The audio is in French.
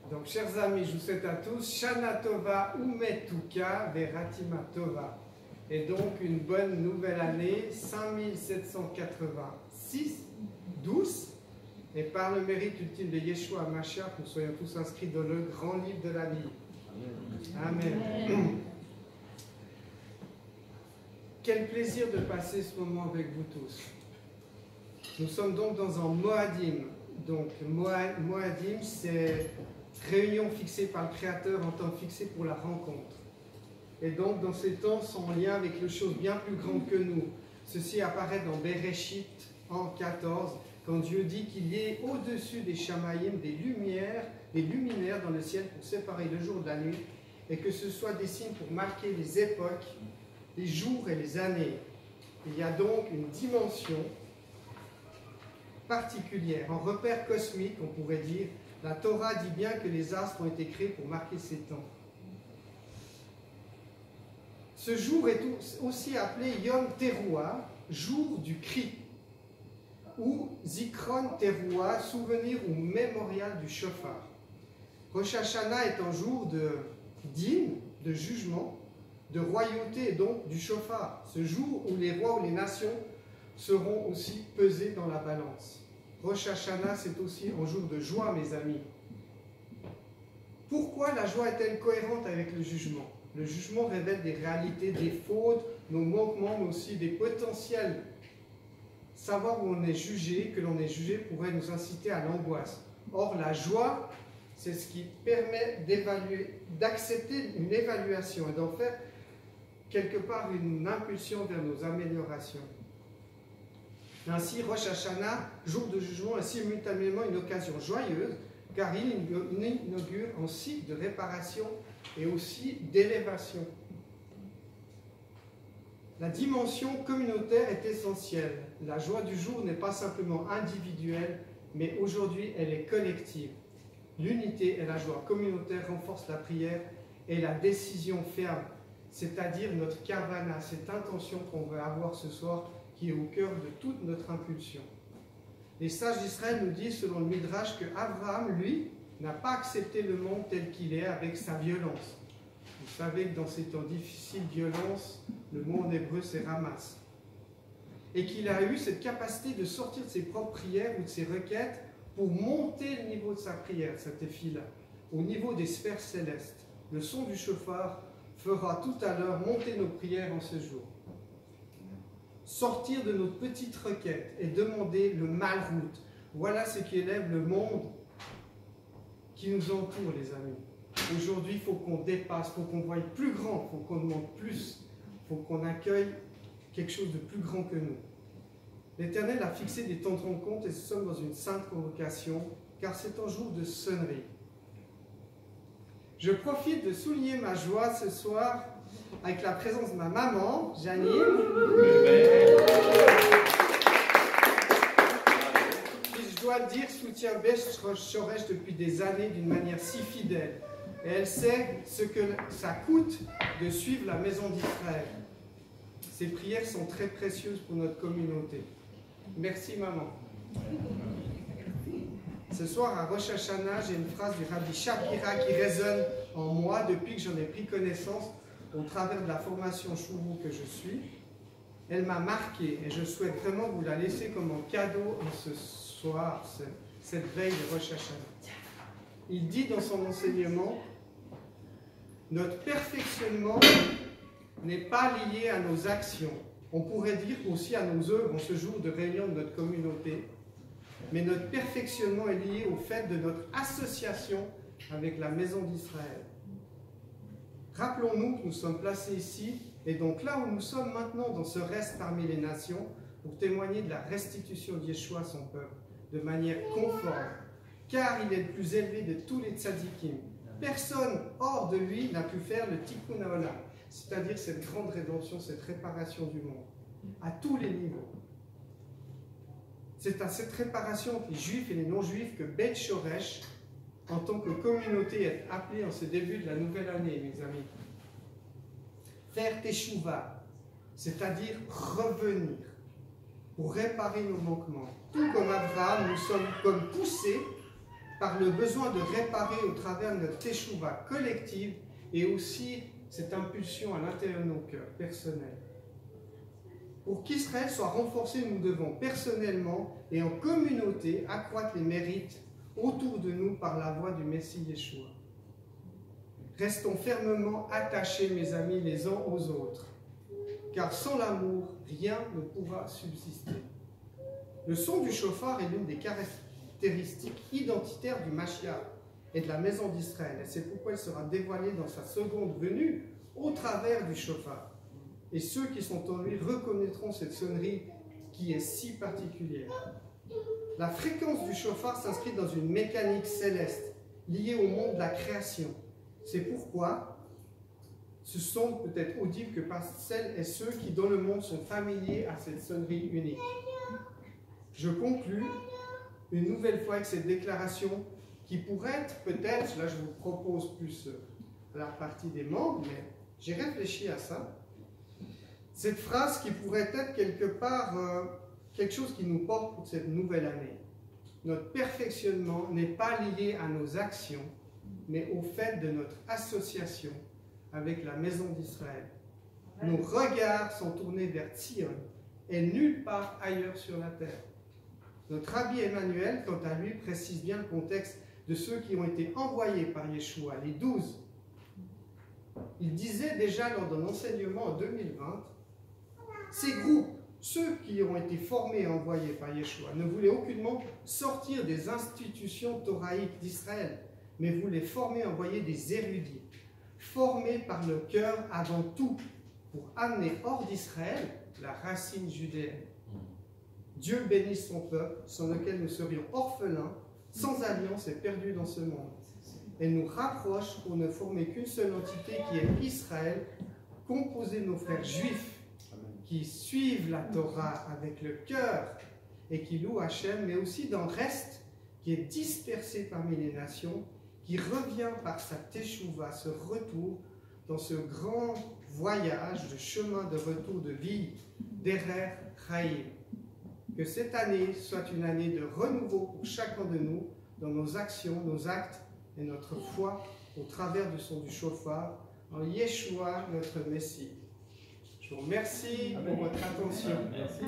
Donc, chers amis, je vous souhaite à tous Shana Tova Umetuka Veratima Tova. Et donc, une bonne nouvelle année, 5786, 12. Et par le mérite ultime de Yeshua Mashiach, nous soyons tous inscrits dans le grand livre de la vie. Amen. Amen. Quel plaisir de passer ce moment avec vous tous. Nous sommes donc dans un Moadim. Donc, Moadim, c'est réunion fixée par le Créateur en temps fixé pour la rencontre. Et donc, dans ces temps, sont en lien avec les choses bien plus grandes que nous. Ceci apparaît dans Bereshit en 14, quand Dieu dit qu'il y ait au-dessus des Shamaïm des luminaires dans le ciel pour séparer le jour de la nuit, et que ce soit des signes pour marquer les époques, les jours et les années. Il y a donc une dimension particulière, un repère cosmique, on pourrait dire. La Torah dit bien que les astres ont été créés pour marquer ces temps. Ce jour est aussi appelé Yom Teruah, jour du cri, ou Zikron Teruah, souvenir ou mémorial du shofar. Rosh Hashanah est un jour de dîme, de jugement, de royauté et donc du shofar. Ce jour où les rois ou les nations seront aussi pesés dans la balance. Rosh Hashanah, c'est aussi un jour de joie, mes amis. Pourquoi la joie est-elle cohérente avec le jugement? Le jugement révèle des réalités, des fautes, nos manquements, mais aussi des potentiels. Savoir où on est jugé, que l'on est jugé, pourrait nous inciter à l'angoisse. Or, la joie, c'est ce qui permet d'accepter une évaluation et d'en faire quelque part une impulsion vers nos améliorations. Ainsi, Rosh Hashanah, jour de jugement, est simultanément une occasion joyeuse, car il inaugure un cycle de réparation et aussi d'élévation. La dimension communautaire est essentielle. La joie du jour n'est pas simplement individuelle, mais aujourd'hui elle est collective. L'unité et la joie communautaire renforcent la prière et la décision ferme, c'est-à-dire notre kavana, cette intention qu'on veut avoir ce soir, qui est au cœur de toute notre impulsion. Les sages d'Israël nous disent, selon le Midrash, que Abraham, lui, n'a pas accepté le monde tel qu'il est avec sa violence. Vous savez que dans ces temps difficiles, violence, le mot en hébreu c'est ramas. Et qu'il a eu cette capacité de sortir de ses propres prières ou de ses requêtes pour monter le niveau de sa prière, cette fille-là, au niveau des sphères célestes. Le son du shofar fera tout à l'heure monter nos prières en ce jour. Sortir de notre petite requête et demander le malroute. Voilà ce qui élève le monde qui nous entoure, les amis. Aujourd'hui, il faut qu'on dépasse, il faut qu'on voie plus grand, il faut qu'on demande plus, il faut qu'on accueille quelque chose de plus grand que nous. L'Éternel a fixé des temps de rencontre et nous sommes dans une sainte convocation, car c'est un jour de sonnerie. Je profite de souligner ma joie ce soir avec la présence de ma maman, Janine, qui, je dois le dire, soutient Beth Shoresh depuis des années d'une manière si fidèle. Et elle sait ce que ça coûte de suivre la maison d'Israël. Ces prières sont très précieuses pour notre communauté. Merci maman. Ce soir à Rosh Hashanah, j'ai une phrase du Rabbi Shapira qui résonne en moi depuis que j'en ai pris connaissance au travers de la formation Chourou que je suis. Elle m'a marqué et je souhaite vraiment vous la laisser comme un cadeau en ce soir, cette veille de Rosh Hashanah. Il dit dans son enseignement, notre perfectionnement n'est pas lié à nos actions. On pourrait dire aussi à nos œuvres en ce jour de réunion de notre communauté, mais notre perfectionnement est lié au fait de notre association avec la maison d'Israël. Rappelons-nous que nous sommes placés ici, et donc là où nous sommes maintenant dans ce reste parmi les nations, pour témoigner de la restitution d'Yeshua à son peuple, de manière conforme, car il est le plus élevé de tous les tzadikim. Personne hors de lui n'a pu faire le tikkun haolam, c'est-à-dire cette grande rédemption, cette réparation du monde, à tous les niveaux. C'est à cette réparation que les juifs et les non-juifs que Beth Shoresh, en tant que communauté, est appelée en ce début de la nouvelle année, mes amis. Faire teshuva, c'est-à-dire revenir pour réparer nos manquements. Tout comme Abraham, nous sommes comme poussés par le besoin de réparer au travers de notre teshuva collective et aussi cette impulsion à l'intérieur de nos cœurs personnels. Pour qu'Israël soit renforcé, nous devons personnellement et en communauté accroître les mérites autour de nous par la voie du Messie Yeshua. Restons fermement attachés, mes amis, les uns aux autres, car sans l'amour, rien ne pourra subsister. Le son du chauffard est l'une des caractéristiques identitaires du Mashiach et de la maison d'Israël, et c'est pourquoi il sera dévoilé dans sa seconde venue au travers du chauffard. Et ceux qui sont en lui reconnaîtront cette sonnerie qui est si particulière. La fréquence du chauffard s'inscrit dans une mécanique céleste liée au monde de la création. C'est pourquoi ce son peut être audible que par celles et ceux qui dans le monde sont familiers à cette sonnerie unique. Je conclus une nouvelle fois avec cette déclaration qui pourrait être peut-être, là je vous propose plus la partie des membres, mais j'ai réfléchi à ça. Cette phrase qui pourrait être quelque part quelque chose qui nous porte pour cette nouvelle année. Notre perfectionnement n'est pas lié à nos actions, mais au fait de notre association avec la maison d'Israël. Nos regards sont tournés vers Tzion et nulle part ailleurs sur la terre. Notre rabbi Emmanuel, quant à lui, précise bien le contexte de ceux qui ont été envoyés par Yeshua, les 12. Il disait déjà lors d'un enseignement en 2020, ces groupes, ceux qui ont été formés et envoyés par Yeshua, ne voulaient aucunement sortir des institutions thoraïques d'Israël, mais voulaient former et envoyer des érudits, formés par le cœur avant tout, pour amener hors d'Israël la racine judéenne. Dieu bénisse son peuple, sans lequel nous serions orphelins, sans alliance et perdus dans ce monde. Elle nous rapproche pour ne former qu'une seule entité qui est Israël, composée de nos frères juifs qui suivent la Torah avec le cœur et qui louent Hachem, mais aussi dans le reste qui est dispersé parmi les nations, qui revient par sa teshuva, ce retour dans ce grand voyage de chemin de retour de vie, d'Erer Chaim. Que cette année soit une année de renouveau pour chacun de nous dans nos actions, nos actes et notre foi au travers du son du chauffard en Yeshua, notre Messie. Je vous remercie pour votre attention. Merci.